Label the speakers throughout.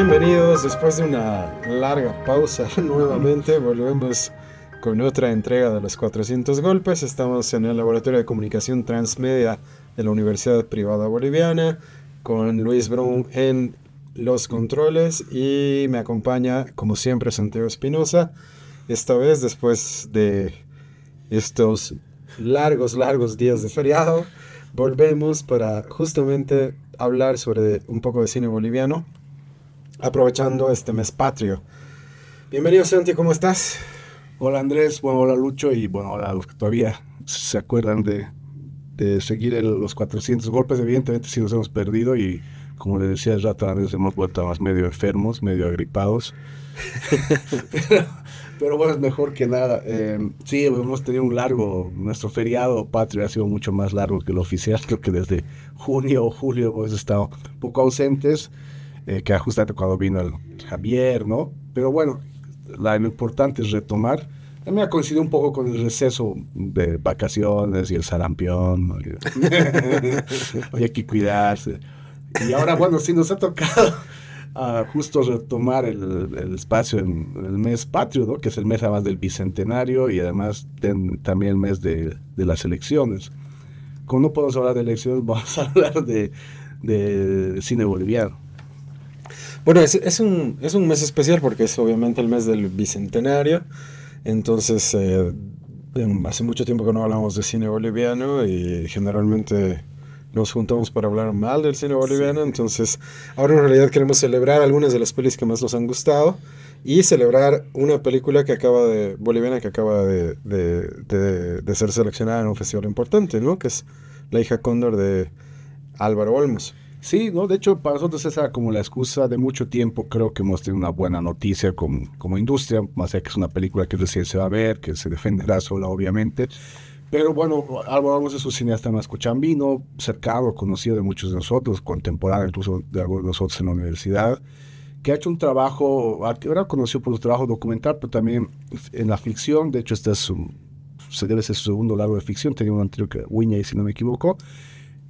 Speaker 1: Bienvenidos, después de una larga pausa, nuevamente volvemos con otra entrega de los 400 golpes. Estamos en el Laboratorio de Comunicación Transmedia de la Universidad Privada Boliviana, con Luis Brown en los controles, y me acompaña, como siempre, Santiago Espinosa. Esta vez, después de estos largos días de feriado, volvemos para justamente hablar sobre un poco de cine boliviano, aprovechando este mes patrio. Bienvenido, Santi, ¿cómo estás?
Speaker 2: Hola Andrés, bueno, hola Lucho, y bueno, hola a los que todavía se acuerdan de seguir los 400 golpes. Evidentemente sí nos hemos perdido, y como le decía el rato Andrés, hemos vuelto más medio enfermos, medio agripados. pero bueno, es mejor que nada. Sí, hemos tenido nuestro feriado patrio ha sido mucho más largo que el oficial. Creo que desde junio o julio hemos estado un poco ausentes, que justamente cuando vino el Javier, ¿no? Pero bueno, lo importante es retomar. Me ha coincidido un poco con el receso de vacaciones y el sarampión, ¿no? Hay que cuidarse. Y ahora, bueno, sí nos ha tocado justo retomar el espacio en el mes patrio, ¿no? Que es el mes además del bicentenario, y además también el mes de las elecciones. Como no podemos hablar de elecciones, vamos a hablar de cine boliviano.
Speaker 1: Bueno, es un mes especial porque es obviamente el mes del bicentenario. Entonces, hace mucho tiempo que no hablamos de cine boliviano y generalmente nos juntamos para hablar mal del cine boliviano. Sí. Entonces, ahora en realidad queremos celebrar algunas de las pelis que más nos han gustado y celebrar una película boliviana que acaba de ser seleccionada en un festival importante, ¿no? Que es La hija cóndor de Álvaro Olmos.
Speaker 2: Sí, ¿no? De hecho, para nosotros esa era como la excusa de mucho tiempo. Creo que hemos tenido una buena noticia como industria, más allá que es una película que recién se va a ver, que se defenderá sola, obviamente. Pero bueno, Álvaro Olmos es un cineasta más cochambino, cercano, conocido de muchos de nosotros, contemporáneo incluso de algunos de nosotros en la universidad, que ha hecho un trabajo, era conocido por su trabajo documental, pero también en la ficción. De hecho, se debe ser su segundo largo de ficción. Tenía un anterior que Wiñay, si no me equivoco,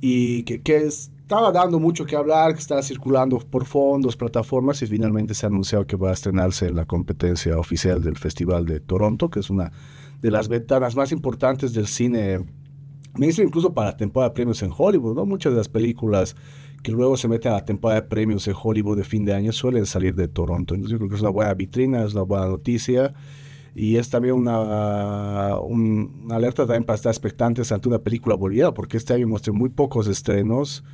Speaker 2: y que estaba dando mucho que hablar, que estaba circulando por fondos, plataformas, y finalmente se ha anunciado que va a estrenarse en la competencia oficial del Festival de Toronto, que es una de las ventanas más importantes del cine, me dicen incluso para la temporada de premios en Hollywood, ¿no? Muchas de las películas que luego se meten a la temporada de premios en Hollywood de fin de año suelen salir de Toronto. Entonces yo creo que es una buena vitrina, es una buena noticia. Y es también una alerta también para estar expectantes ante una película boliviana, porque este año hemos tenido muy pocos estrenos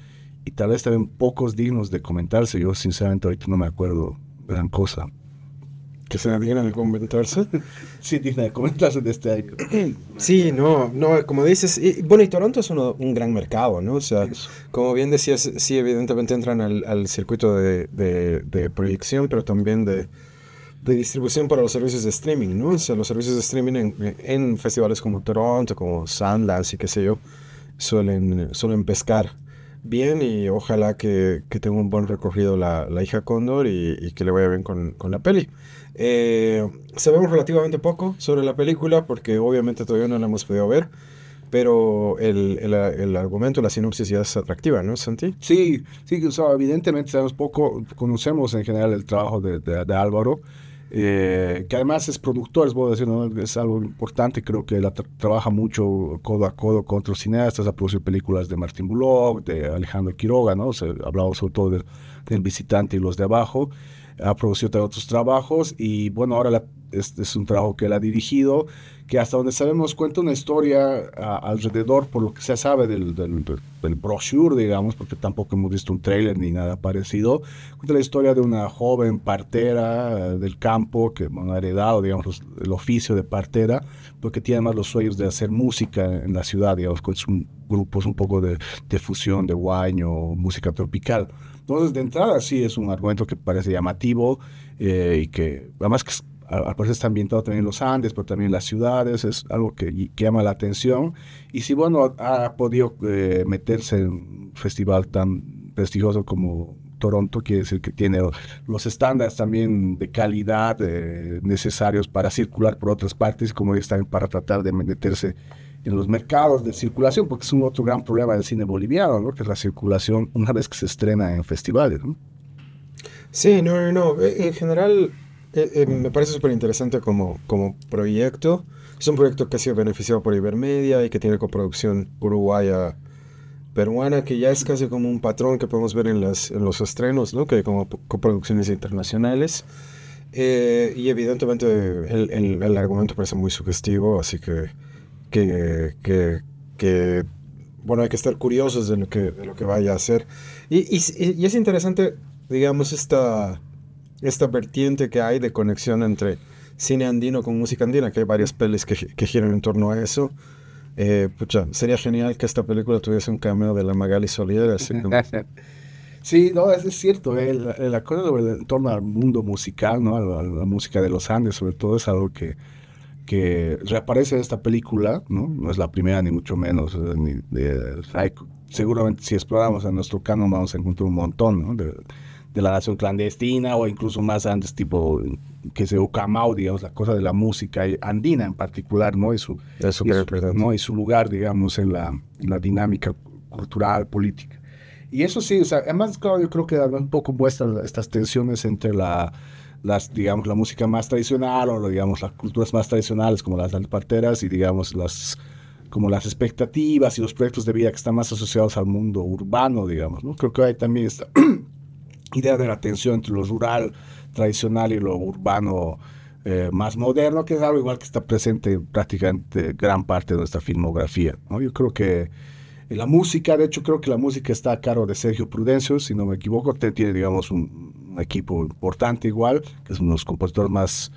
Speaker 2: y tal vez también pocos dignos de comentarse. Yo sinceramente ahorita no me acuerdo gran cosa.
Speaker 1: ¿Que sea digna de comentarse?
Speaker 2: Sí, digna de comentarse de este año.
Speaker 1: Sí, no, como dices, bueno, y Toronto es un gran mercado, ¿no? O sea, eso, como bien decías, sí, evidentemente entran al circuito de proyección, pero también de distribución para los servicios de streaming, ¿no? O sea, los servicios de streaming en festivales como Toronto, como Sundance y qué sé yo, suelen pescar bien, y ojalá que tenga un buen recorrido la hija cóndor y que le vaya bien con la peli. Sabemos relativamente poco sobre la película porque obviamente todavía no la hemos podido ver, pero el argumento, la sinopsis ya es atractiva, ¿no, Santi?
Speaker 2: Sí, o sea, evidentemente sabemos poco, conocemos en general el trabajo de Álvaro, que además es productor, puedo decir, ¿no? Es algo importante. Creo que trabaja mucho codo a codo con otros cineastas, ha producido películas de Martín Bullock, de Alejandro Quiroga, ¿no? Hablamos sobre todo del Visitante y Los de Abajo. Ha producido también otros trabajos, y bueno, ahora es un trabajo que él ha dirigido, que hasta donde sabemos cuenta una historia alrededor, por lo que se sabe del brochure, digamos, porque tampoco hemos visto un tráiler ni nada parecido. Cuenta la historia de una joven partera del campo que, bueno, ha heredado, digamos, el oficio de partera, porque tiene además los sueños de hacer música en la ciudad, digamos, con grupos un poco de fusión, de guayno, música tropical. Entonces, de entrada, sí es un argumento que parece llamativo, y que además que al parecer está ambientado también en los Andes, pero también en las ciudades. Es algo que llama la atención. Y si, bueno, ha podido meterse en un festival tan prestigioso como Toronto, quiere decir que tiene los estándares también de calidad necesarios para circular por otras partes, como también para tratar de meterse en los mercados de circulación, porque es un otro gran problema del cine boliviano, ¿no? Que es la circulación una vez que se estrena en festivales, ¿no?
Speaker 1: Sí, no. En general, me parece súper interesante como proyecto. Es un proyecto que ha sido beneficiado por Ibermedia y que tiene coproducción uruguaya peruana, que ya es casi como un patrón que podemos ver en los estrenos, ¿no? Que hay como coproducciones internacionales. Y evidentemente el argumento parece muy sugestivo, así que, que, que, bueno, hay que estar curiosos de lo que vaya a hacer. Y es interesante, digamos, esta vertiente que hay de conexión entre cine andino con música andina, que hay varias pelis que giran en torno a eso. Pucha, sería genial que esta película tuviese un cameo de la Magali Solier, así como...
Speaker 2: Sí, no, es cierto, el acuerdo en torno al mundo musical, ¿no? A la música de los Andes, sobre todo, es algo que reaparece en esta película, ¿no? No es la primera, ni mucho menos. Seguramente, si exploramos en nuestro canon, vamos a encontrar un montón, ¿no? De la nación clandestina, o incluso más antes, tipo, que se Ucamau, digamos, la cosa de la música andina en particular, ¿no?
Speaker 1: Eso
Speaker 2: Y
Speaker 1: que
Speaker 2: su,
Speaker 1: representa.
Speaker 2: ¿no? Y su lugar, digamos, en la dinámica cultural, política. Y eso sí, o sea, además, claro, yo creo que un poco muestra estas tensiones entre digamos, la música más tradicional, o digamos, las culturas más tradicionales, como las alparteras, y digamos, como las expectativas y los proyectos de vida que están más asociados al mundo urbano, digamos, ¿no? Creo que hay también esta idea de la tensión entre lo rural tradicional y lo urbano más moderno, que es algo igual que está presente en prácticamente gran parte de nuestra filmografía, ¿no? Yo creo que la música, de hecho, creo que la música está a cargo de Sergio Prudencio, si no me equivoco. Tiene, digamos, un equipo importante igual, que es uno de los compositores más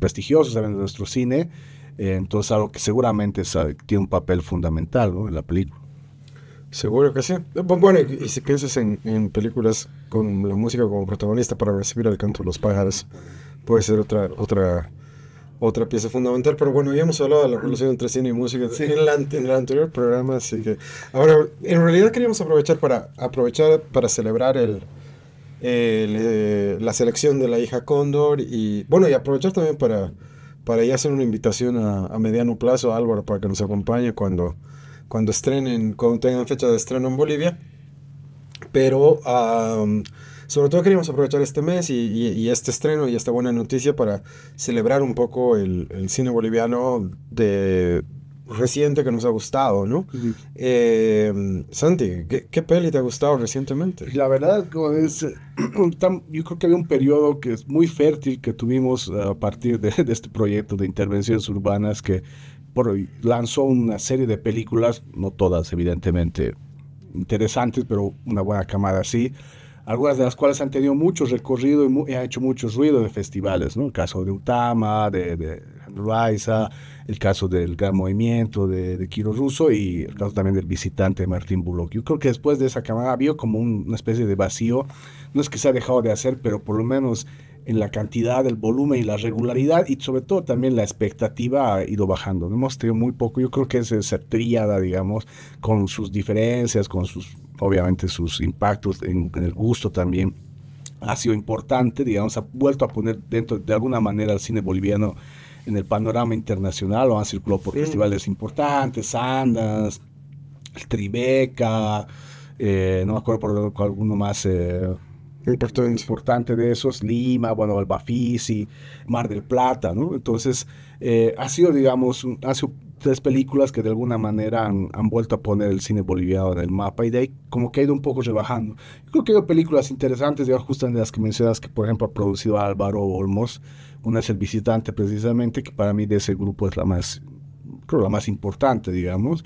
Speaker 2: prestigiosos también de nuestro cine. Entonces, algo que seguramente tiene un papel fundamental, ¿no? En la película.
Speaker 1: Seguro que sí. Bueno, y si piensas en películas con la música como protagonista para recibir el canto de los pájaros, puede ser otra pieza fundamental. Pero bueno, ya hemos hablado de la relación entre cine y música
Speaker 2: Sí.
Speaker 1: en el anterior programa, así que ahora en realidad queríamos aprovechar para celebrar la selección de la hija Cóndor y bueno, y aprovechar también para ya hacer una invitación a mediano plazo a Álvaro para que nos acompañe cuando tengan fecha de estreno en Bolivia. Pero sobre todo queríamos aprovechar este mes y este estreno y esta buena noticia para celebrar un poco el cine boliviano reciente que nos ha gustado, ¿no?
Speaker 2: Ujú.
Speaker 1: Santi, ¿qué peli te ha gustado recientemente?
Speaker 2: La verdad, como es, yo creo que había un periodo que es muy fértil que tuvimos a partir de este proyecto de intervenciones urbanas que lanzó una serie de películas, no todas evidentemente interesantes, pero una buena camada sí, algunas de las cuales han tenido mucho recorrido y han hecho mucho ruido de festivales, ¿no? El caso de Utama, de Raiza, el caso del Gran Movimiento de Kiro Russo, y el caso también del Visitante de Martín Bullock. Yo creo que después de esa camada había como una especie de vacío, no es que se ha dejado de hacer, pero por lo menos en la cantidad, el volumen y la regularidad, y sobre todo también la expectativa ha ido bajando. No hemos tenido muy poco, yo creo que es esa tríada, digamos, con sus diferencias, con obviamente sus impactos en el gusto también, ha sido importante, digamos, ha vuelto a poner dentro de alguna manera al cine boliviano en el panorama internacional, o han circulado por festivales importantes, Sundance, el Tribeca, no me acuerdo por alguno más
Speaker 1: Importante.
Speaker 2: importante de esos, Lima, bueno, el Bafisi, Mar del Plata, ¿no? Entonces, ha sido, digamos, ha sido tres películas que de alguna manera han vuelto a poner el cine boliviano en el mapa, y de ahí como que ha ido un poco rebajando. Yo creo que hay películas interesantes, digamos, justamente las que mencionas, que por ejemplo ha producido Álvaro Olmos. Una es El Visitante, precisamente, que para mí de ese grupo es creo la más importante, digamos.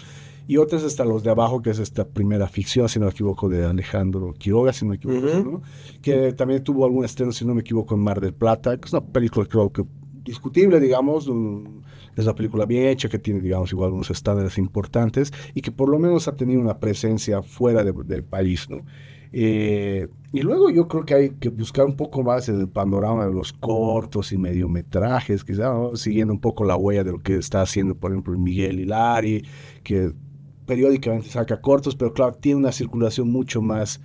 Speaker 2: Y otra es hasta Los de Abajo, que es esta primera ficción, si no me equivoco, de Alejandro Quiroga, si no me equivoco,
Speaker 1: Ujú.
Speaker 2: ¿no? Que también tuvo algún estreno, si no me equivoco, en Mar del Plata, que es una película, creo que discutible, digamos. Es una película bien hecha, que tiene, digamos, igual unos estándares importantes, y que por lo menos ha tenido una presencia fuera del país, ¿no? Y luego yo creo que hay que buscar un poco más en el panorama de los cortos y mediometrajes, quizá, ¿no? Siguiendo un poco la huella de lo que está haciendo, por ejemplo, Miguel Hilari, que periódicamente saca cortos, pero claro, tiene una circulación mucho más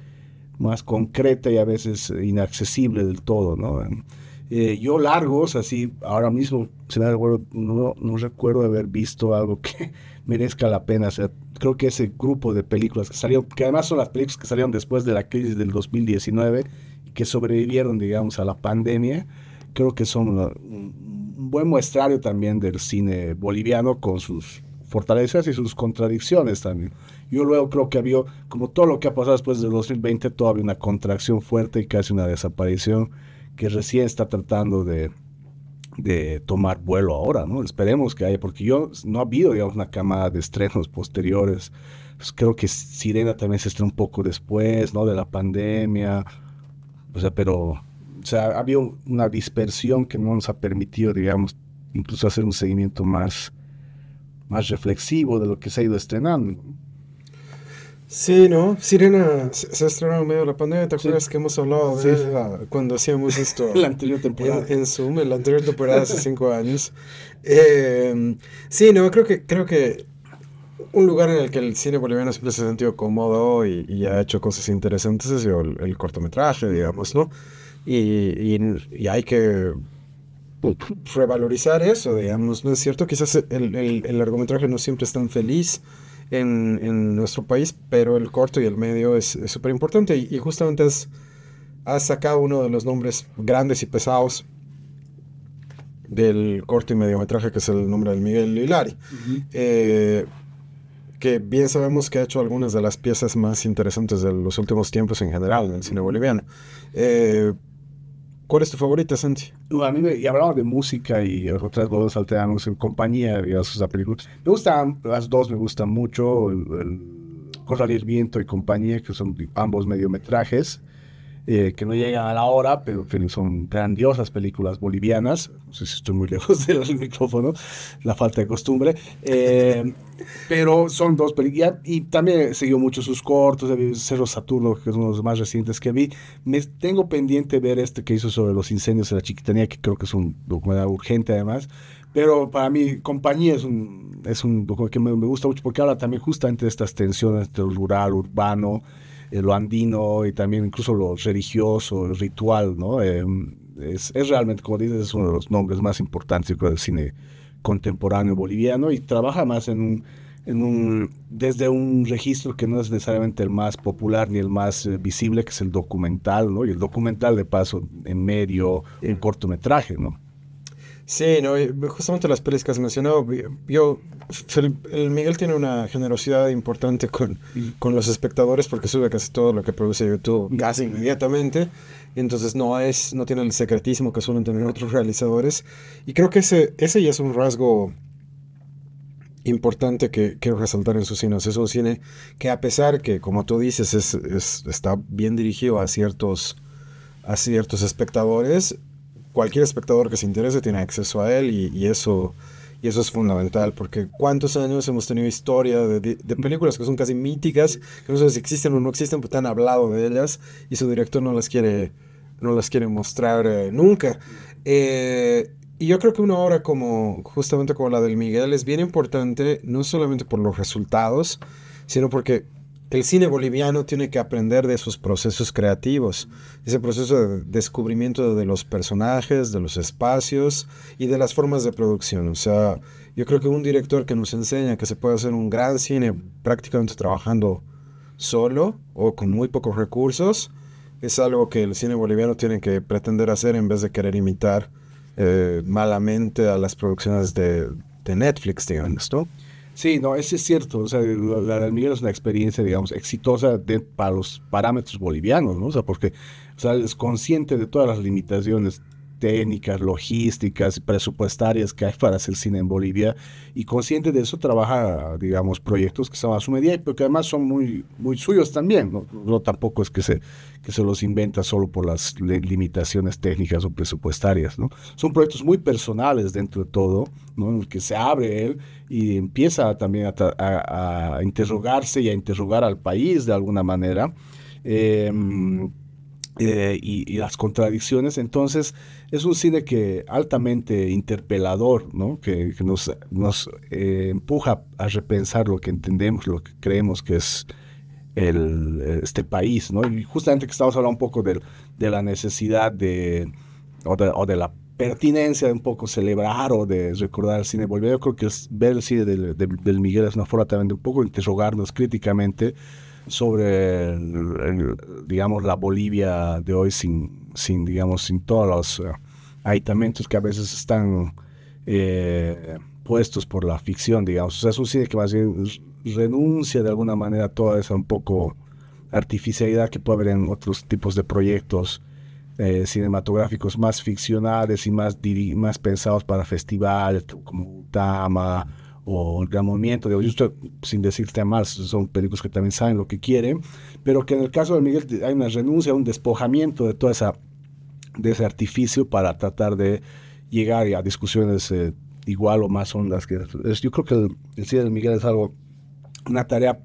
Speaker 2: concreta y a veces inaccesible del todo, ¿no? Yo largos, así, ahora mismo, si no recuerdo, no recuerdo haber visto algo que merezca la pena. O sea, creo que ese grupo de películas que salieron, que además son las películas que salieron después de la crisis del 2019, que sobrevivieron, digamos, a la pandemia, creo que son un buen muestrario también del cine boliviano con sus fortalezas y sus contradicciones también. Yo luego creo que había, como todo lo que ha pasado después del 2020, todavía una contracción fuerte y casi una desaparición que recién está tratando de tomar vuelo ahora, ¿no? Esperemos que haya, porque no ha habido, digamos, una camada de estrenos posteriores. Pues creo que Sirena también se estrenó un poco después, ¿no? De la pandemia, o sea, pero, o sea, ha habido una dispersión que no nos ha permitido, digamos, incluso hacer un seguimiento más reflexivo de lo que se ha ido estrenando.
Speaker 1: Sí, ¿no? Sirena se estrenó en medio de la pandemia. ¿Te acuerdas que hemos hablado
Speaker 2: Sí,
Speaker 1: de
Speaker 2: sí.
Speaker 1: ella cuando hacíamos esto
Speaker 2: La anterior temporada.
Speaker 1: en Zoom, en la anterior temporada hace 5 años? Sí, no, creo que un lugar en el que el cine boliviano siempre se ha sentido cómodo y ha hecho cosas interesantes es el cortometraje, digamos, ¿no? Y hay que revalorizar eso, digamos, ¿no es cierto? Quizás el largometraje no siempre es tan feliz en nuestro país, pero el corto y el medio es súper importante y justamente has sacado uno de los nombres grandes y pesados del corto y mediometraje, que es el nombre del Miguel Lilari,
Speaker 2: Ujú.
Speaker 1: que bien sabemos que ha hecho algunas de las piezas más interesantes de los últimos tiempos en general en el cine boliviano. Eh, ¿Cuál es tu favorita, Santi?
Speaker 2: Bueno, y hablamos de música y otras cosas alternas en compañía, digamos, esa película. Me gustan, las dos me gustan mucho, Corral y el Viento y compañía, que son ambos mediometrajes, que no llegan a la hora, pero que son grandiosas películas bolivianas. No sé si estoy muy lejos del micrófono, la falta de costumbre. Pero son dos películas. Y también he seguido mucho sus cortos, Cerro Saturno, que es uno de los más recientes que vi. Me tengo pendiente ver este que hizo sobre los incendios de la Chiquitanía, que creo que es un documental urgente además. Pero para mí, Compañía es un documental que me gusta mucho porque habla también justamente de estas tensiones entre lo rural, urbano, lo andino y también incluso lo religioso, el ritual, ¿no? Es realmente, como dices, es uno de los nombres más importantes, yo creo, del cine contemporáneo boliviano y trabaja más desde un registro que no es necesariamente el más popular ni el más visible, que es el documental, ¿no? Y el documental, de paso, en medio, en cortometraje, ¿no?
Speaker 1: Sí, no, y justamente las pelis que has mencionado, el Miguel tiene una generosidad importante con los espectadores porque sube casi todo lo que produce YouTube casi inmediatamente, y entonces no tiene el secretismo que suelen tener otros realizadores, y creo que ese ya es un rasgo importante que quiero resaltar en sus cines. Es un cine que, a pesar que, como tú dices, está bien dirigido a ciertos espectadores, cualquier espectador que se interese tiene acceso a él y eso es fundamental, porque cuántos años hemos tenido historia de películas que son casi míticas, que no sé si existen o no existen, pero te han hablado de ellas y su director no las quiere mostrar nunca. Y yo creo que una obra justamente como la del Miguel es bien importante, no solamente por los resultados, sino porque el cine boliviano tiene que aprender de esos procesos creativos, ese proceso de descubrimiento de los personajes, de los espacios y de las formas de producción. O sea, yo creo que un director que nos enseña que se puede hacer un gran cine prácticamente trabajando solo o con muy pocos recursos, es algo que el cine boliviano tiene que pretender hacer en vez de querer imitar malamente a las producciones de Netflix, digamos, ¿no?
Speaker 2: Sí, no, eso es cierto. O sea, la del Miguel es una experiencia, digamos, exitosa para los parámetros bolivianos, ¿no? O sea, porque, o sea, es consciente de todas las limitaciones técnicas, logísticas, presupuestarias que hay para hacer cine en Bolivia y consciente de eso trabaja, digamos, proyectos que son a su medida, pero que además son muy, muy suyos también, ¿no? No tampoco es que se los inventa solo por las limitaciones técnicas o presupuestarias, ¿no? Son proyectos muy personales dentro de todo, ¿no? En el que se abre él y empieza también a interrogarse y a interrogar al país de alguna manera. Eh, y las contradicciones. Entonces, es un cine que altamente interpelador, ¿no? Que nos empuja a repensar lo que entendemos, lo que creemos que es este país, ¿no? Y justamente que estamos hablando un poco de la necesidad o de la pertinencia de un poco celebrar o de recordar el cine boliviano. Yo creo que ver el cine del Miguel es una forma también de un poco interrogarnos críticamente sobre, digamos, la Bolivia de hoy digamos, sin todos los aditamentos que a veces están puestos por la ficción, digamos. O sea, es un cine que más bien renuncia de alguna manera a toda esa un poco artificialidad que puede haber en otros tipos de proyectos cinematográficos más ficcionales y más pensados para festivales como Tama o El Gran Movimiento. Digo, esto, sin decirte más, son películas que también saben lo que quieren, pero que en el caso de Miguel hay una renuncia, un despojamiento de toda de ese artificio para tratar de llegar a discusiones igual o más hondas. Yo creo que el cine de Miguel es una tarea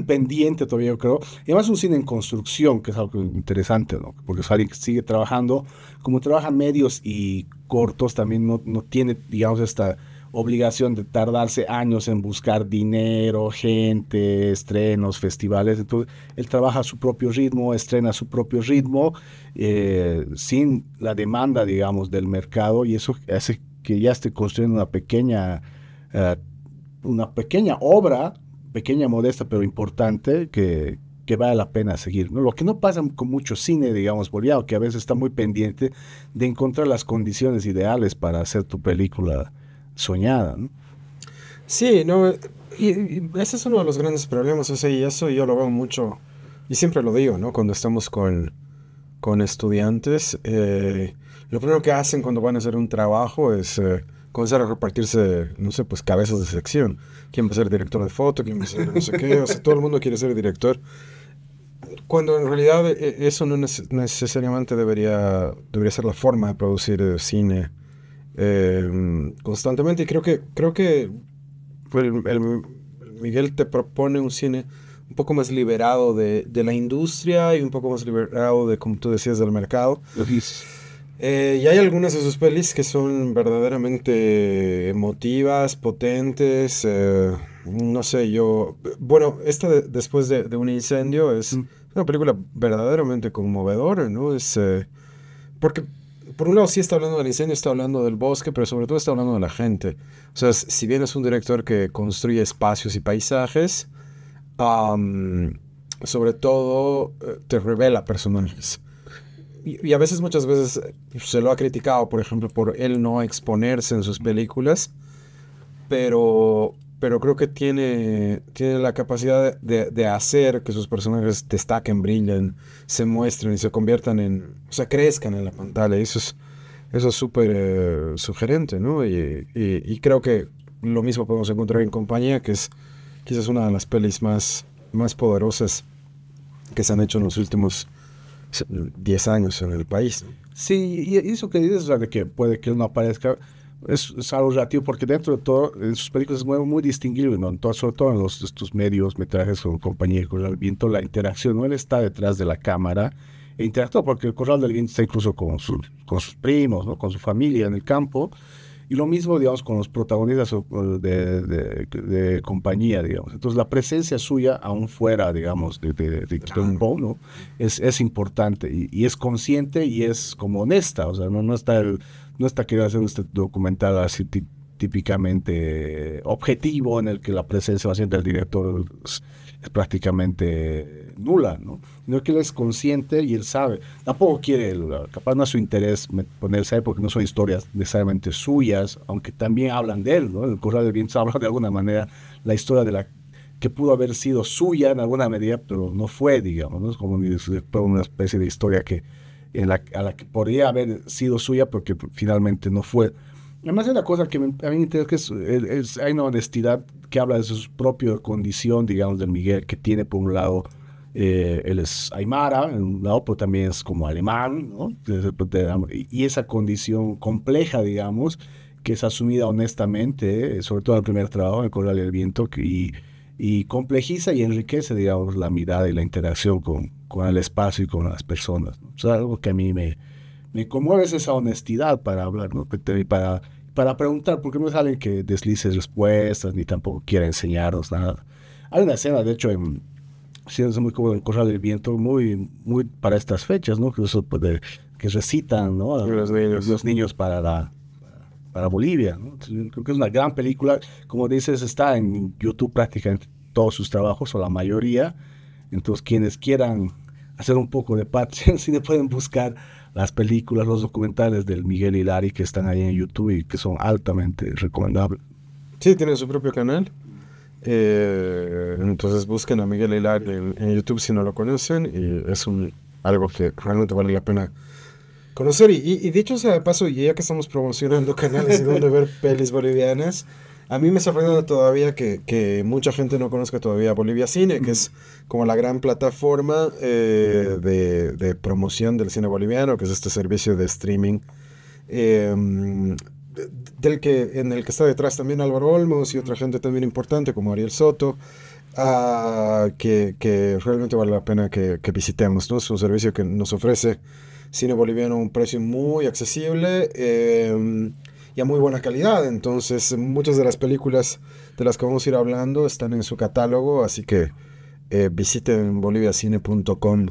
Speaker 2: pendiente todavía, yo creo. Y además un cine en construcción, que es algo interesante, ¿no? Porque es alguien que sigue trabajando, como trabaja medios y cortos, también no tiene, digamos, esta obligación de tardarse años en buscar dinero, gente, estrenos, festivales. Entonces, él trabaja a su propio ritmo, estrena a su propio ritmo, sin la demanda, digamos, del mercado, y eso hace que ya esté construyendo una pequeña obra, pequeña, modesta, pero importante, que vale la pena seguir, ¿no? Lo que no pasa con mucho cine, digamos, boliviano, que a veces está muy pendiente de encontrar las condiciones ideales para hacer tu película soñada, ¿no?
Speaker 1: Sí, no, y ese es uno de los grandes problemas, o sea, y eso yo lo veo mucho, y siempre lo digo, ¿no? Cuando estamos con estudiantes, lo primero que hacen cuando van a hacer un trabajo es comenzar a repartirse, no sé, pues cabezas de sección. ¿Quién va a ser director de foto? ¿Quién va a ser no sé qué? O sea, todo el mundo quiere ser director. Cuando en realidad eso no necesariamente debería ser la forma de producir cine constantemente. Y creo que el Miguel te propone un cine un poco más liberado de la industria y un poco más liberado de, como tú decías, del mercado. Y hay algunas de sus pelis que son verdaderamente emotivas, potentes. No sé, bueno, esta después de un incendio es una película verdaderamente conmovedora, ¿no? Porque por un lado sí está hablando del incendio, está hablando del bosque, pero sobre todo está hablando de la gente. O sea, si bien es un director que construye espacios y paisajes, sobre todo te revela personajes. Y a veces, muchas veces, se lo ha criticado, por ejemplo, por él no exponerse en sus películas, pero creo que tiene la capacidad de hacer que sus personajes destaquen, brillen, se muestren y se conviertan o sea, crezcan en la pantalla. Eso es súper sugerente, ¿no? Y creo que lo mismo podemos encontrar en Compañía, que es quizás una de las pelis más poderosas que se han hecho en los últimos 10 años en el país.
Speaker 2: Sí, y eso que dices, o sea, de que puede que él no aparezca, es algo relativo, porque dentro de todo, en sus películas es muy distinguible, ¿no? Sobre todo en estos medios, metrajes o Compañía del Corral del Viento, la interacción, ¿no? Él está detrás de la cámara e interactúa, porque el Corral del Viento está incluso con sus primos, ¿no? Con su familia en el campo. Y lo mismo, digamos, con los protagonistas de Compañía, digamos. Entonces, la presencia suya, aún fuera, digamos, de campo, ¿no? Es importante y es consciente y es como honesta. O sea, no está queriendo hacer este documental así típicamente objetivo, en el que la presencia del director es prácticamente nula, ¿no? Sino que él es consciente y él sabe. Tampoco quiere, capaz no es su interés ponerse ahí, porque no son historias necesariamente suyas, aunque también hablan de él, ¿no? El Corral del Viento habla de alguna manera la historia que pudo haber sido suya en alguna medida, pero no fue, digamos, ¿no? Es como una especie de historia a la que podría haber sido suya, porque finalmente no fue. Además, hay una cosa que a mí me interesa, que hay una honestidad que habla de su propia condición, digamos, del Miguel, que tiene por un lado, él es aymara, en un lado, pero también es como alemán, ¿no? Y esa condición compleja, digamos, que es asumida honestamente, sobre todo en el primer trabajo, en El Corral del Viento, y complejiza y enriquece, digamos, la mirada y la interacción con el espacio y con las personas, ¿no? O sea, algo que a mí me conmueve es esa honestidad para hablar, ¿no? Para preguntar, porque no es alguien que deslice respuestas, ni tampoco quiere enseñarnos nada. Hay una escena, de hecho, es muy como El Corral del Viento, muy para estas fechas, ¿no? Que recitan, ¿no? Los niños para Bolivia, ¿no? Entonces, creo que es una gran película. Como dices, está en YouTube prácticamente todos sus trabajos, o la mayoría. Entonces, quienes quieran hacer un poco de patria en cine pueden buscar las películas, los documentales del Miguel Hilari que están ahí en YouTube y que son altamente recomendables.
Speaker 1: Sí, tiene su propio canal. Entonces busquen a Miguel Hilari en YouTube si no lo conocen y es algo que realmente vale la pena conocer. Y dicho sea de paso, y ya que estamos promocionando canales y donde ver pelis bolivianas, a mí me sorprende todavía que mucha gente no conozca todavía Bolivia Cine, que es como la gran plataforma de promoción del cine boliviano, que es este servicio de streaming eh, en el que está detrás también Álvaro Olmos y otra gente también importante como Ariel Soto, que realmente vale la pena que visitemos, ¿no? Es un servicio que nos ofrece cine boliviano a un precio muy accesible y a muy buena calidad. Entonces, muchas de las películas de las que vamos a ir hablando están en su catálogo, así que visiten boliviacine.com.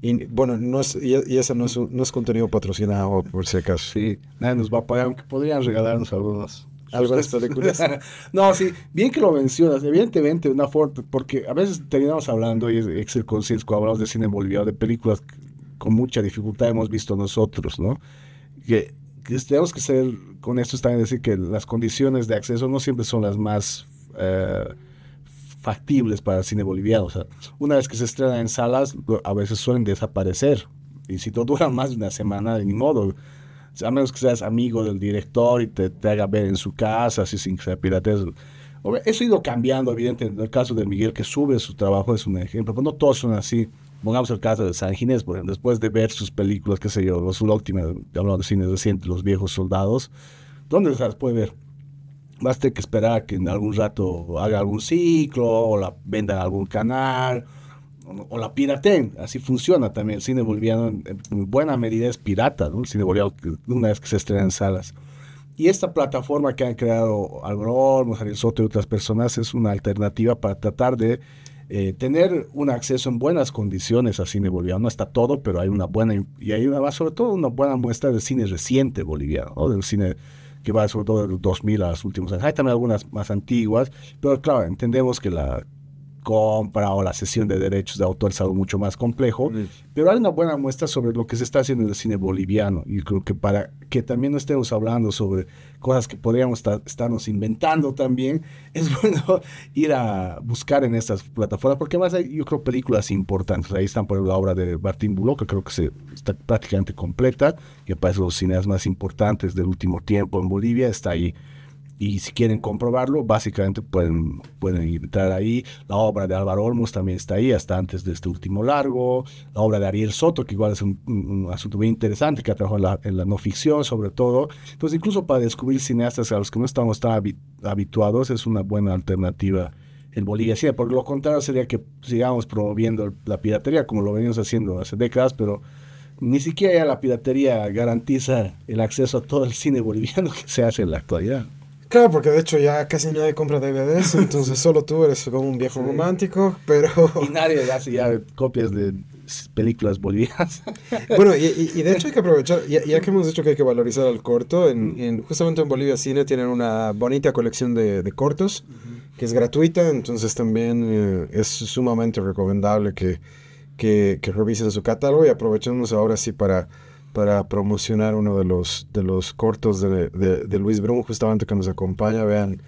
Speaker 1: Y bueno, y ese no es contenido patrocinado, por si acaso.
Speaker 2: Sí, nadie nos va a pagar, aunque podrían regalarnos
Speaker 1: algunas películas.
Speaker 2: No, sí, bien que lo mencionas, evidentemente una forma, porque a veces terminamos hablando, y es el consenso cuando hablamos de cine boliviano, de películas que con mucha dificultad hemos visto nosotros, ¿no? Que tenemos que ser con esto también decir que las condiciones de acceso no siempre son las más factibles para el cine boliviano. O sea, una vez que se estrena en salas, a veces suelen desaparecer. Y si no duran más de una semana, ni modo. A menos que seas amigo del director y te haga ver en su casa, así sin que sea piratería. Eso ha ido cambiando, evidentemente. En el caso de Miguel, que sube su trabajo, es un ejemplo. Pero no todos son así. Pongamos el caso de San Ginés, por ejemplo, después de ver sus películas, qué sé yo, las últimas, hablando de cine reciente, Los Viejos Soldados, ¿dónde se las puede ver? Vas a tener que esperar que en algún rato haga algún ciclo, o la vendan en algún canal, o la pirateen. Así funciona también. El cine boliviano en buena medida es pirata, ¿no? El cine boliviano, una vez que se estrena en salas. Y esta plataforma que han creado Álvaro Olmos, Ariel Soto y otras personas es una alternativa para tratar de tener un acceso en buenas condiciones al cine boliviano. No está todo, pero hay una buena, y hay sobre todo una buena muestra del cine reciente boliviano, ¿no? Del cine que va sobre todo de los 2000 a los últimos años. Hay también algunas más antiguas, pero claro, entendemos que la compra o la cesión de derechos de autor es algo mucho más complejo, pero hay una buena muestra sobre lo que se está haciendo en el cine boliviano, y creo que para que también no estemos hablando sobre cosas que podríamos estarnos inventando también, es bueno ir a buscar en estas plataformas, porque además hay, yo creo, películas importantes. Ahí están, por ejemplo, la obra de Martín Buló, que creo que está prácticamente completa, que parece los cineastas más importantes del último tiempo en Bolivia, está ahí. Y si quieren comprobarlo, básicamente pueden entrar ahí. La obra de Álvaro Olmos también está ahí, hasta antes de este último largo. La obra de Ariel Soto, que igual es un asunto muy interesante, que ha trabajado en la no ficción, sobre todo. Entonces, incluso para descubrir cineastas a los que no estamos tan habituados, es una buena alternativa en Bolivia. Sí, por lo contrario, sería que sigamos promoviendo la piratería, como lo venimos haciendo hace décadas, pero ni siquiera ya la piratería garantiza el acceso a todo el cine boliviano que se hace en la actualidad.
Speaker 1: Claro, porque de hecho ya casi nadie compra DVDs, entonces solo tú eres como un viejo romántico, pero...
Speaker 2: Y nadie hace ya copias de películas bolivianas.
Speaker 1: Bueno, y de hecho hay que aprovechar, ya que hemos dicho que hay que valorizar el corto, justamente en Bolivia Cine tienen una bonita colección de cortos, que es gratuita, entonces también es sumamente recomendable que revisen su catálogo, y aprovechemos ahora sí para promocionar uno de los cortos de Luis Brum, justamente que nos acompaña. Vean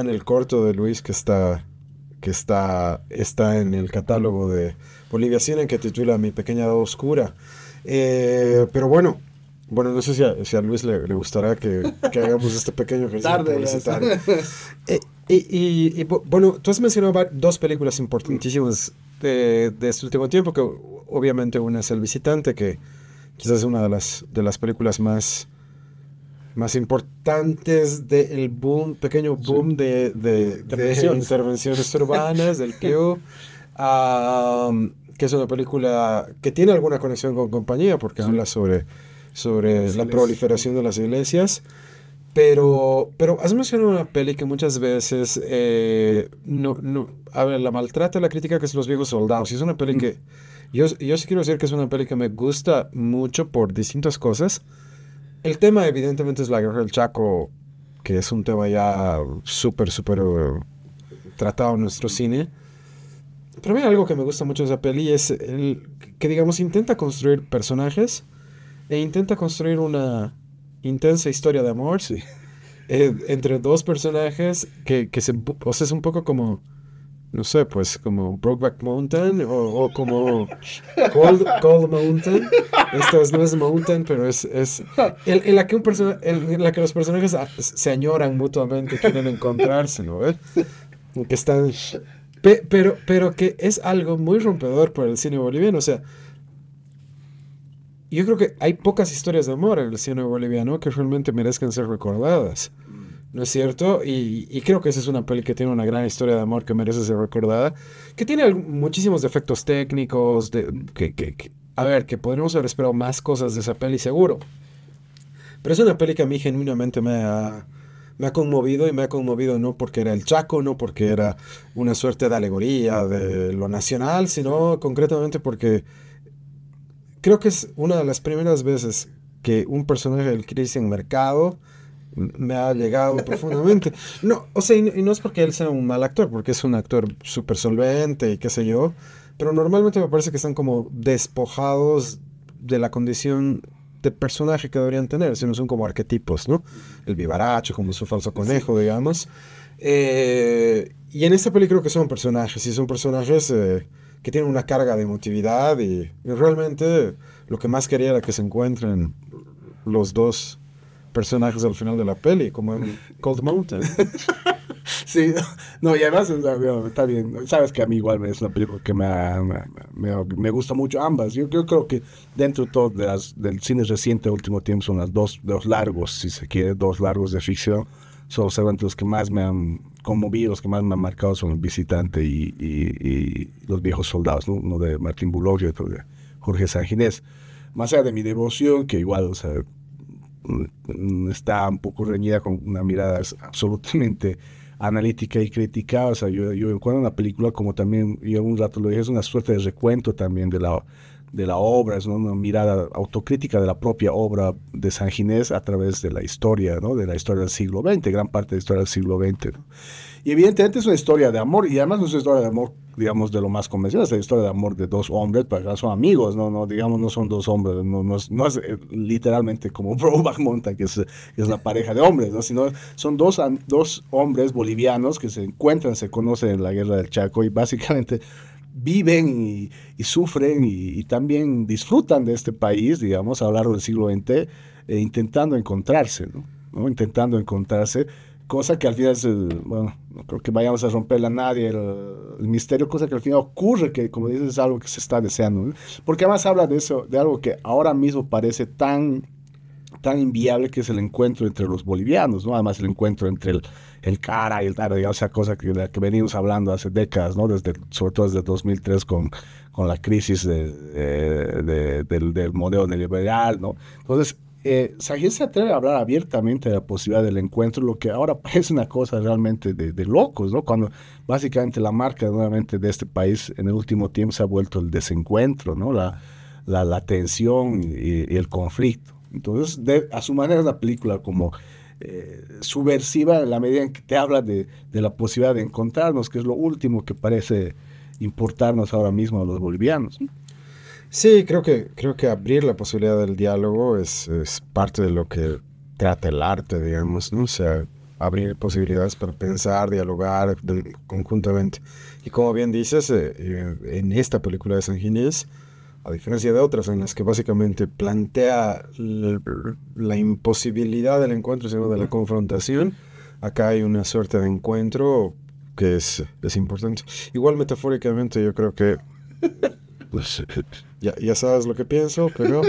Speaker 1: el corto de Luis que está en el catálogo de Bolivia Cine, que titula Mi Pequeña Edad Oscura. Pero bueno, no sé si a Luis le gustará que hagamos este pequeño ejercicio publicitario. Bueno, tú has mencionado dos películas importantísimas de este último tiempo, que obviamente una es El Visitante, que quizás es una de las películas más importantes del pequeño boom de intervenciones urbanas, del Pew, que es una película que tiene alguna conexión con Compañía, porque habla sobre la proliferación de las iglesias, pero has mencionado una peli que muchas veces la maltrata la crítica, que es Los Viejos Soldados, y es una peli que yo sí quiero decir que es una peli que me gusta mucho por distintas cosas. El tema evidentemente es la guerra del Chaco, que es un tema ya súper tratado en nuestro cine, Pero a mí algo que me gusta mucho de esa peli es que, digamos, intenta construir personajes e intenta construir una intensa historia de amor
Speaker 2: Sí.
Speaker 1: entre dos personajes o sea, es un poco como, no sé, pues como Brokeback Mountain o como Cold Mountain. Esto no es Mountain, pero es en la que en la que los personajes se añoran mutuamente, quieren encontrarse, ¿no? Que están, pero que es algo muy rompedor para el cine boliviano. O sea, yo creo que hay pocas historias de amor en el cine boliviano que realmente merezcan ser recordadas. ¿No es cierto? Y creo que esa es una peli que tiene una gran historia de amor que merece ser recordada, que tiene muchísimos defectos técnicos, a ver, que podríamos haber esperado más cosas de esa peli seguro, pero es una peli que a mí genuinamente me ha conmovido y me ha conmovido no porque era el Chaco, no porque era una suerte de alegoría de lo nacional, sino concretamente porque creo que es una de las primeras veces que un personaje del Christian Mercado me ha llegado profundamente. No, o sea, y no es porque él sea un mal actor, porque es un actor súper solvente y qué sé yo, pero normalmente me parece que están como despojados de la condición de personaje que deberían tener, sino son como arquetipos, ¿no? El vivaracho, como su falso conejo, digamos. Y en esta película creo que son personajes, y son personajes que tienen una carga de emotividad, y realmente lo que más quería era que se encuentren los dos personajes al final de la peli, como en Cold Mountain.
Speaker 2: Sí, no, y además está bien. Sabes que a mí igual es una película que me gusta mucho ambas. Yo creo que dentro de todo del cine reciente del último tiempo son las dos largos, si se quiere, dos largos de ficción. Son seguramente los que más me han conmovido, los que más me han marcado son El Visitante y Los Viejos Soldados, ¿no? Uno de Martín Bulog y otro de Jorge Sanginés. Más allá de mi devoción, que igual, o sea, está un poco reñida con una mirada absolutamente analítica y crítica. O sea, yo encuentro una película como también, yo un rato lo dije, es una suerte de recuento también de la obra, es, ¿no? Una mirada autocrítica de la propia obra de San Ginés a través de la historia, ¿no? De la historia del siglo XX, gran parte de la historia del siglo XX, ¿no? Y evidentemente es una historia de amor, y además no es una historia de amor, digamos, de lo más convencional, es una historia de amor de dos hombres, pero son amigos, no, digamos, no son dos hombres, no es literalmente como Brokeback Mountain, que es una pareja de hombres, ¿no? Sino son dos hombres bolivianos que se encuentran, se conocen en la Guerra del Chaco y básicamente viven y sufren y también disfrutan de este país, digamos, a lo largo del siglo XX, intentando encontrarse, ¿no? ¿No? Intentando encontrarse, cosa que al final es, bueno, no creo que vayamos a romperla a nadie el misterio, cosa que al final ocurre, que como dices es algo que se está deseando, ¿no? Porque además habla de eso, de algo que ahora mismo parece tan inviable, que es el encuentro entre los bolivianos, ¿no? Además el encuentro entre el Cara y el Tara, digamos, esa cosa de la que venimos hablando hace décadas, ¿no? Sobre todo desde 2003 con la crisis del modelo neoliberal, ¿no? Entonces, Sagir se atreve a hablar abiertamente de la posibilidad del encuentro, lo que ahora parece una cosa realmente de locos, ¿no? Cuando básicamente la marca nuevamente de este país en el último tiempo se ha vuelto el desencuentro, ¿no? La tensión y el conflicto. Entonces, a su manera es una película como subversiva en la medida en que te habla de la posibilidad de encontrarnos, que es lo último que parece importarnos ahora mismo a los bolivianos.
Speaker 1: Sí, creo que abrir la posibilidad del diálogo es parte de lo que trata el arte, digamos, ¿no? O sea, abrir posibilidades para pensar, dialogar conjuntamente. Y como bien dices, en esta película de San Ginés, a diferencia de otras en las que básicamente plantea la imposibilidad del encuentro, sino de la confrontación, acá hay una suerte de encuentro que es importante. Igual metafóricamente yo creo que pues, ya sabes lo que pienso, pero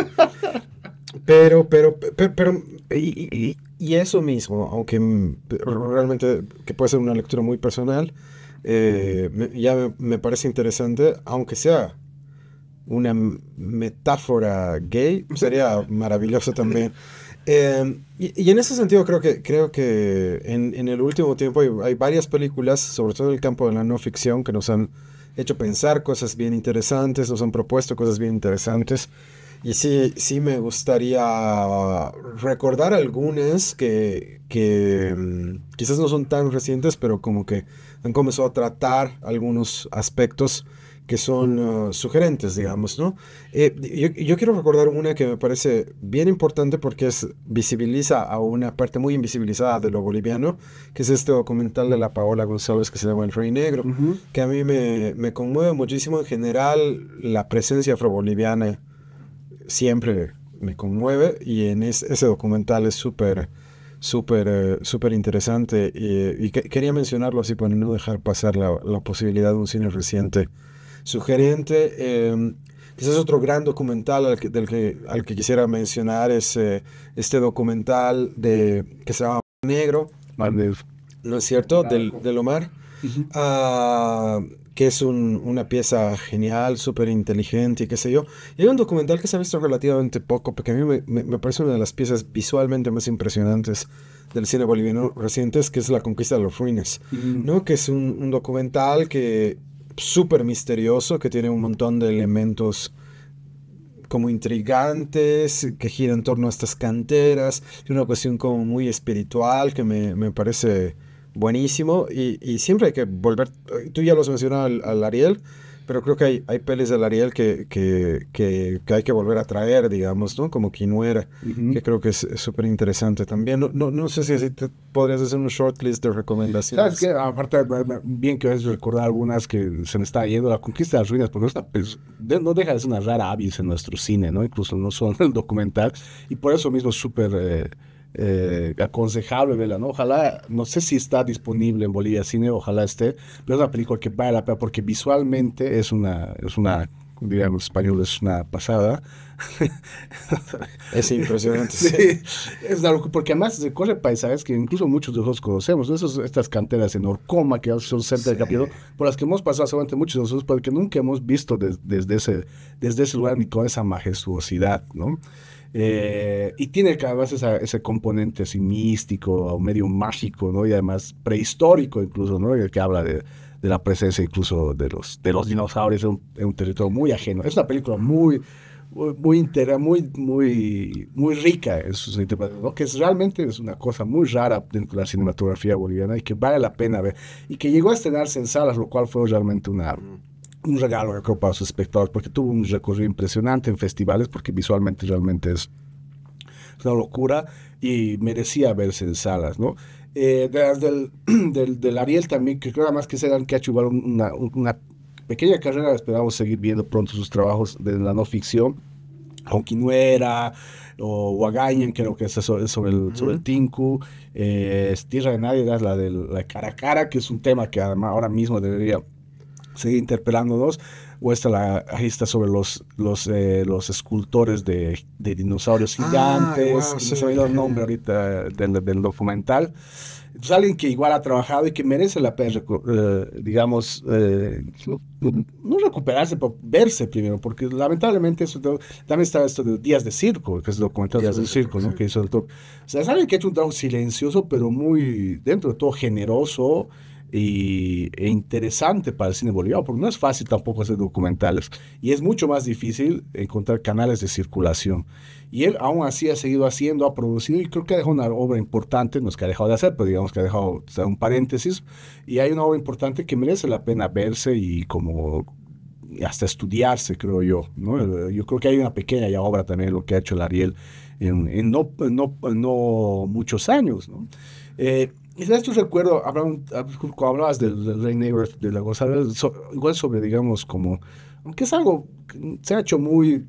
Speaker 1: y eso mismo, aunque realmente que puede ser una lectura muy personal, me parece interesante, aunque sea una metáfora gay, sería maravilloso también. Y en ese sentido creo que en el último tiempo hay varias películas, sobre todo en el campo de la no ficción, que nos han hecho pensar cosas bien interesantes, nos han propuesto cosas bien interesantes. Y sí, sí me gustaría recordar algunas que quizás no son tan recientes, pero como que han comenzado a tratar algunos aspectos que son sugerentes, digamos, ¿no? Yo quiero recordar una que me parece bien importante porque visibiliza a una parte muy invisibilizada de lo boliviano, que es este documental de la Paola González que se llama El Rey Negro,
Speaker 2: Ujú.
Speaker 1: que a mí me conmueve muchísimo en general la presencia afroboliviana siempre me conmueve y en ese documental es súper interesante y quería mencionarlo así para no dejar pasar la posibilidad de un cine reciente sugerente. Quizás otro gran documental al que quisiera mencionar es este documental que se llama Negro,
Speaker 2: Vale.
Speaker 1: ¿no es cierto? Del Omar,
Speaker 2: Ujú.
Speaker 1: ah, que es una pieza genial, súper inteligente y qué sé yo. Y hay un documental que se ha visto relativamente poco, porque a mí me parece una de las piezas visualmente más impresionantes del cine boliviano recientes, que es La Conquista de los Ruines,
Speaker 2: Ujú.
Speaker 1: ¿no? Que es un documental que súper misterioso, que tiene un montón de elementos como intrigantes, que gira en torno a estas canteras, y una cuestión como muy espiritual que me parece buenísimo y siempre hay que volver, tú ya lo has mencionado al Ariel, pero creo que hay pelis del Ariel que hay que volver a traer, digamos, ¿no? Como Quinuera,
Speaker 2: Ujú.
Speaker 1: que creo que es súper interesante también. No sé si así te podrías hacer un shortlist de
Speaker 2: ¿Sabes qué?
Speaker 1: recomendaciones.
Speaker 2: Aparte, bien que es recordar algunas que se me está yendo, La Conquista de las Ruinas, porque no deja de ser una rara avis en nuestro cine, ¿no? Incluso no solo en el documental, y por eso mismo es súper aconsejable verla, ¿no? Ojalá, no sé si está disponible en Bolivia Cine, ojalá esté, pero es una película que vale la pena porque visualmente diríamos en español, es una pasada.
Speaker 1: Es impresionante,
Speaker 2: Sí,
Speaker 1: sí.
Speaker 2: es algo porque además recorre paisajes que incluso muchos de nosotros conocemos, ¿no? Estas canteras en Orcoma que son cerca del
Speaker 1: Sí.
Speaker 2: Capitolio, por las que hemos pasado seguramente muchos de nosotros, porque nunca hemos visto desde ese lugar ni con esa majestuosidad, ¿no? Y tiene cada vez ese componente así místico o medio mágico, ¿no? Y además prehistórico incluso, ¿no? El que habla de la presencia incluso de los dinosaurios en un territorio muy ajeno. Es una película muy rica en sus interpretaciones, ¿no? Que realmente es una cosa muy rara dentro de la cinematografía boliviana y que vale la pena ver. Y que llegó a estrenarse en salas, lo cual fue realmente un regalo, yo creo, para sus espectadores, porque tuvo un recorrido impresionante en festivales, porque visualmente realmente es una locura y merecía verse en salas, ¿no? Del Ariel también, que creo además que serán que ha hecho igual una pequeña carrera, esperamos seguir viendo pronto sus trabajos de la no ficción, con Quinuera o Wagañen, creo que es sobre el
Speaker 1: Ujú.
Speaker 2: Tinku, es Tierra de Nadie, es la de la cara a cara, que es un tema que además ahora mismo debería seguir interpelándonos, ahí está sobre los escultores de dinosaurios
Speaker 1: Ay,
Speaker 2: gigantes,
Speaker 1: wow,
Speaker 2: que no
Speaker 1: sí.
Speaker 2: se me ha ido el nombre ahorita del documental. Entonces, alguien que igual ha trabajado y que merece la pena, digamos, no recuperarse, pero verse primero, porque lamentablemente también está esto de Días de Circo, que es el documental Días
Speaker 1: Híjole,
Speaker 2: de
Speaker 1: sí,
Speaker 2: Circo,
Speaker 1: sí.
Speaker 2: ¿no? Que hizo el top. O sea, es alguien que ha hecho un trabajo silencioso, pero muy, dentro de todo, generoso e interesante para el cine boliviano, porque no es fácil tampoco hacer documentales, y es mucho más difícil encontrar canales de circulación. Y él aún así ha seguido haciendo, ha producido y creo que ha dejado una obra importante, no es que ha dejado de hacer, pero digamos que ha dejado, o sea, un paréntesis, y hay una obra importante que merece la pena verse y como hasta estudiarse, creo yo, ¿no? Yo creo que hay una pequeña ya obra también, lo que ha hecho el Ariel en no muchos años, ¿no? Y de esto recuerdo, cuando hablabas del Rey Negro de la González, igual sobre, digamos, como, aunque es algo que se ha hecho muy,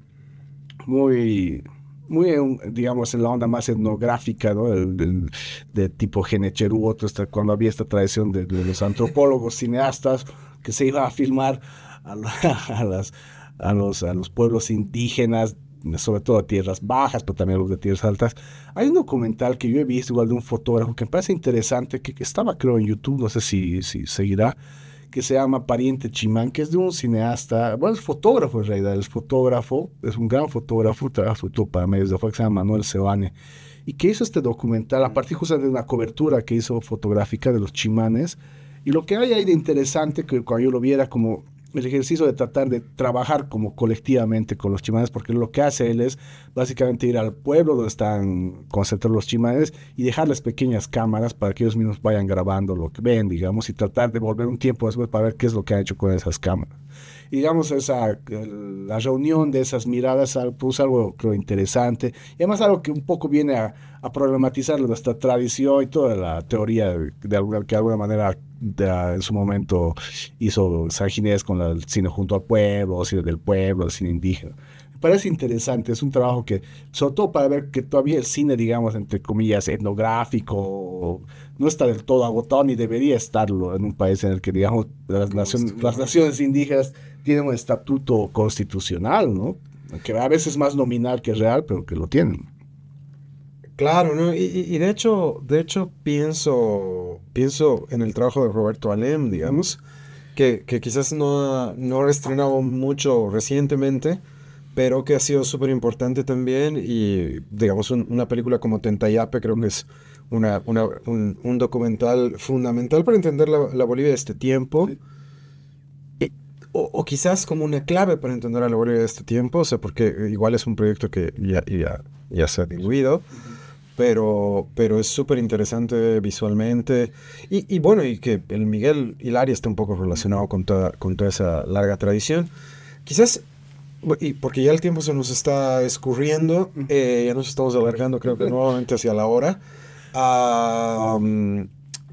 Speaker 2: digamos, en la onda más etnográfica, ¿no? De tipo Genecherú, cuando había esta tradición de los antropólogos, cineastas, que se iba a filmar a, la- a las, a los pueblos indígenas, sobre todo a tierras bajas, pero también a los de tierras altas. Hay un documental que yo he visto igual de un fotógrafo que me parece interesante, que estaba creo en YouTube, no sé si seguirá, que se llama Pariente Chimán, que es de un cineasta, bueno, es fotógrafo en realidad, es fotógrafo, es un gran fotógrafo, trabaja sobre todo para medios de afuera, que se llama Manuel Sebane, y que hizo este documental a partir justamente de una cobertura que hizo fotográfica de los chimanes, y lo que hay ahí de interesante, que cuando yo lo viera como el ejercicio de tratar de trabajar como colectivamente con los chimanes, porque lo que hace él es básicamente ir al pueblo donde están concentrados los chimanes y dejarles pequeñas cámaras para que ellos mismos vayan grabando lo que ven, digamos, y tratar de volver un tiempo después para ver qué es lo que han hecho con esas cámaras. Y digamos, la reunión de esas miradas puso algo, creo, interesante, y además algo que un poco viene a problematizar nuestra tradición y toda la teoría que de alguna manera en su momento hizo San Ginés con el cine junto al pueblo, el cine del pueblo, el cine indígena. Me parece interesante, es un trabajo que, sobre todo para ver que todavía el cine, digamos, entre comillas, etnográfico, no está del todo agotado ni debería estarlo en un país en el que, digamos, las naciones indígenas tienen un estatuto constitucional, ¿no? Que a veces es más nominal que real, pero que lo tienen.
Speaker 1: Claro, ¿no? Y de hecho pienso en el trabajo de Roberto Alem, digamos, que quizás no ha estrenado mucho recientemente, pero que ha sido súper importante también. Y, digamos, una película como Tentayape creo que es un documental fundamental para entender la Bolivia de este tiempo. O quizás como una clave para entender a la Bolivia de este tiempo, o sea, porque igual es un proyecto que ya se ha diluido, pero es súper interesante visualmente. Y bueno, y que el Miguel Hilari está un poco relacionado con toda esa larga tradición. Quizás, y porque ya el tiempo se nos está escurriendo, ya nos estamos alargando, creo que nuevamente hacia la hora.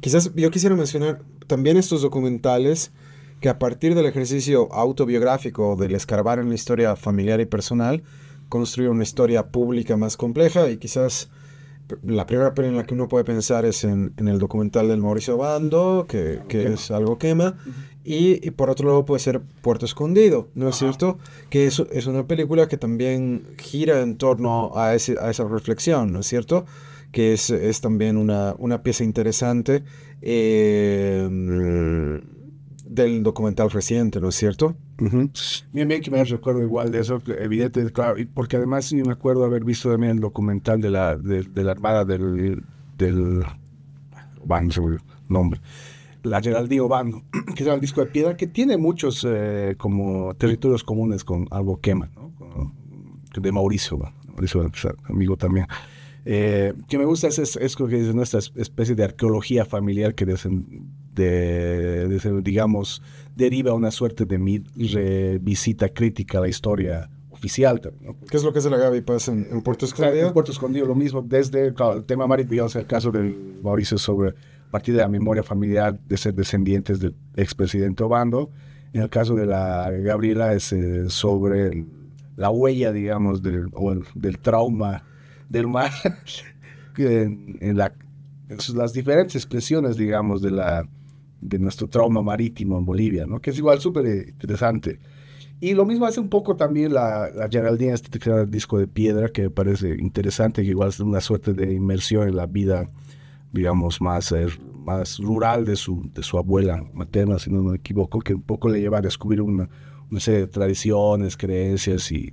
Speaker 1: Quizás yo quisiera mencionar también estos documentales que a partir del ejercicio autobiográfico, del escarbar en la historia familiar y personal, construye una historia pública más compleja. Y quizás la primera peli en la que uno puede pensar es en el documental del Mauricio Bando, que es Algo Quema, y por otro lado puede ser Puerto Escondido, ¿no es cierto? Que es una película que también gira en torno a esa reflexión, ¿no es cierto? Que es también una pieza interesante del documental reciente, ¿no es cierto?
Speaker 2: Bien que me recuerdo igual de eso, evidente, claro, y porque además sí me acuerdo haber visto también el documental de la Armada del Bando, se me olvidó el nombre, la Geraldine Bando, que es el disco de piedra, que tiene muchos como territorios comunes con Algo Quema, ¿no? De Mauricio, amigo también. Que me gusta es lo que dice nuestra especie de arqueología familiar que digamos deriva una suerte de revisita crítica a la historia oficial también, ¿no?
Speaker 1: ¿Qué es lo que hace la Gaby Paz en Puerto Escondido?
Speaker 2: En Puerto Escondido lo mismo, desde claro, el tema marítimo, digamos, el caso del Mauricio sobre partir de la memoria familiar de ser descendientes del expresidente Obando. En el caso de la Gabriela es sobre la huella, digamos, del trauma del mar, en las diferentes expresiones, digamos, de nuestro trauma marítimo en Bolivia, ¿no? Que es igual súper interesante. Y lo mismo hace un poco también la Geraldine, este disco de piedra, que me parece interesante, que igual es una suerte de inmersión en la vida, digamos, más rural de su abuela materna, si no me equivoco, que un poco le lleva a descubrir una serie de tradiciones, creencias y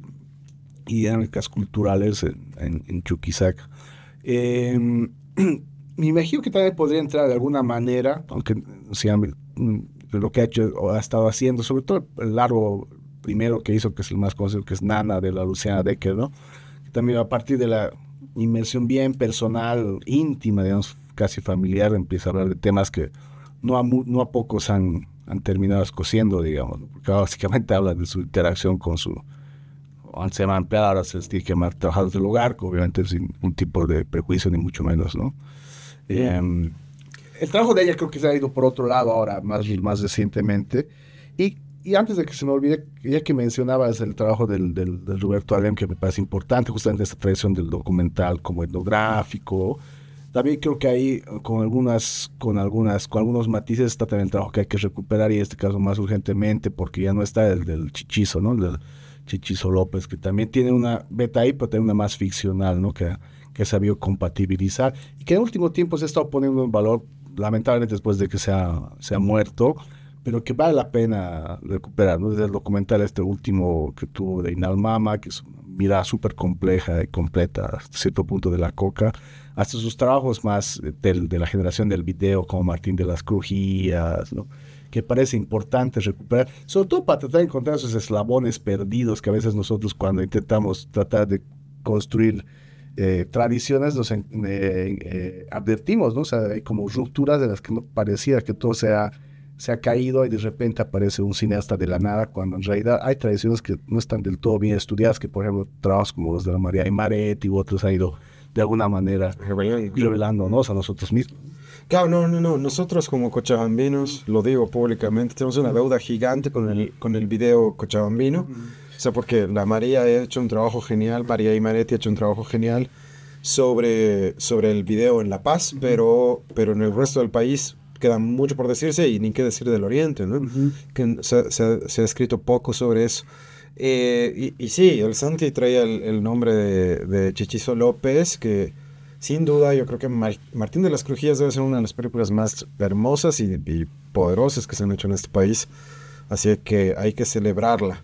Speaker 2: dinámicas culturales en Chuquisaca. Me imagino que también podría entrar de alguna manera, aunque sea lo que ha hecho o ha estado haciendo, sobre todo el largo primero que hizo, que es el más conocido, que es Nana, de la Luciana Decker, ¿no? También a partir de la inmersión bien personal, íntima, digamos, casi familiar, empieza a hablar de temas que no a pocos han terminado escociendo, digamos, porque básicamente habla de su interacción con su antes se llama empleada, ahora se les tiene que llamar trabajadores del hogar, obviamente sin ningún tipo de prejuicio, ni mucho menos, ¿no? El trabajo de ella creo que se ha ido por otro lado ahora, más recientemente. Y antes de que se me olvide, ya que mencionabas el trabajo del Roberto Alem, que me parece importante, justamente esta tradición del documental como etnográfico, también creo que ahí con algunos matices está también el trabajo que hay que recuperar, y en este caso más urgentemente, porque ya no está el del Chichizo, ¿no? El del Chichizo López, que también tiene una beta ahí, pero tiene una más ficcional, ¿no? Que ha sabido compatibilizar y que en último tiempo se ha estado poniendo en valor, lamentablemente después de que se ha muerto, pero que vale la pena recuperar, ¿no? Desde el documental este último que tuvo de Inalmama, que es una mirada súper compleja y completa hasta cierto punto de la coca, hasta sus trabajos más de la generación del video, como Martín de las Crujías, ¿no? Que parece importante recuperar, sobre todo para tratar de encontrar esos eslabones perdidos que a veces nosotros cuando intentamos tratar de construir tradiciones nos advertimos, ¿no? O sea, hay como rupturas de las que no parecía que todo se ha caído y de repente aparece un cineasta de la nada, cuando en realidad hay tradiciones que no están del todo bien estudiadas, que por ejemplo trabajos como los de la María Imaretti u otros han ido de alguna manera revelándonos a nosotros mismos.
Speaker 1: Claro, no. Nosotros como cochabambinos, lo digo públicamente, tenemos una deuda gigante con el video cochabambino. O sea, porque la María ha hecho un trabajo genial, María Imaretti ha hecho un trabajo genial sobre el video en La Paz, pero en el resto del país queda mucho por decirse y ni qué decir del Oriente, ¿no? Que se ha escrito poco sobre eso. Y sí, el Santi traía el nombre de Chichizo López, que sin duda yo creo que Martín de las Crujías debe ser una de las películas más hermosas y poderosas que se han hecho en este país, así que hay que celebrarla.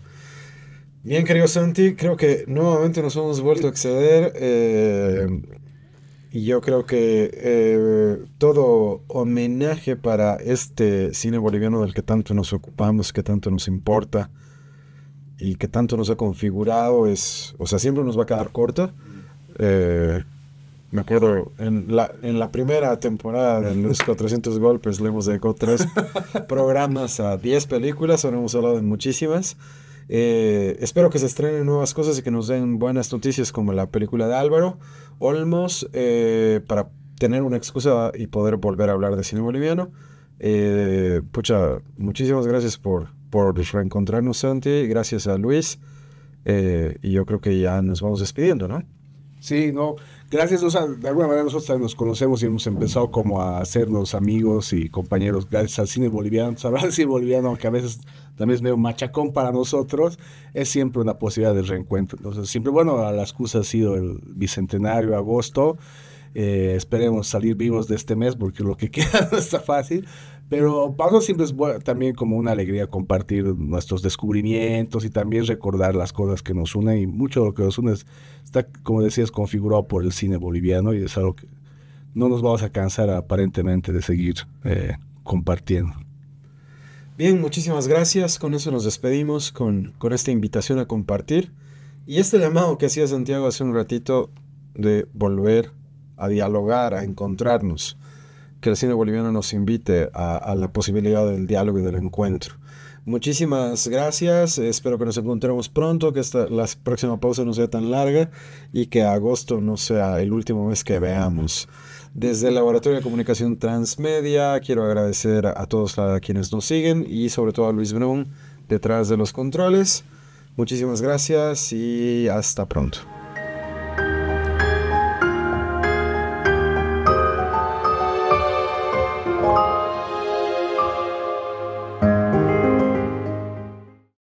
Speaker 1: Bien, querido Santi, creo que nuevamente nos hemos vuelto a exceder y yo creo que todo homenaje para este cine boliviano del que tanto nos ocupamos, que tanto nos importa y que tanto nos ha configurado o sea, siempre nos va a quedar corto. Me acuerdo, en la primera temporada de los 400 golpes le hemos dedicado 3 programas a 10 películas, ahora hemos hablado de muchísimas. Espero que se estrenen nuevas cosas y que nos den buenas noticias como la película de Álvaro Olmos, para tener una excusa y poder volver a hablar de cine boliviano. Pucha, muchísimas gracias por reencontrarnos, Santi, gracias a Luis, y yo creo que ya nos vamos despidiendo, ¿no?
Speaker 2: Sí, no, gracias, o sea, de alguna manera nosotros también nos conocemos y hemos empezado como a hacernos amigos y compañeros gracias al cine boliviano. Hablar del cine boliviano, que a veces también es medio machacón para nosotros, es siempre una posibilidad de reencuentro. Entonces, siempre, bueno, la excusa ha sido el bicentenario, agosto. Esperemos salir vivos de este mes porque lo que queda no está fácil, pero para nosotros siempre es también como una alegría compartir nuestros descubrimientos y también recordar las cosas que nos unen, y mucho de lo que nos une está, como decías, configurado por el cine boliviano, y es algo que no nos vamos a cansar aparentemente de seguir compartiendo.
Speaker 1: Bien, muchísimas gracias. Con eso nos despedimos con esta invitación a compartir y este llamado que hacía Santiago hace un ratito de volver a dialogar, a encontrarnos, que el cine boliviano nos invite a la posibilidad del diálogo y del encuentro. Muchísimas gracias, espero que nos encontremos pronto, que la próxima pausa no sea tan larga y que agosto no sea el último mes que veamos. Desde el Laboratorio de Comunicación Transmedia quiero agradecer a todos quienes nos siguen y sobre todo a Luis Brun detrás de los controles. Muchísimas gracias y hasta pronto.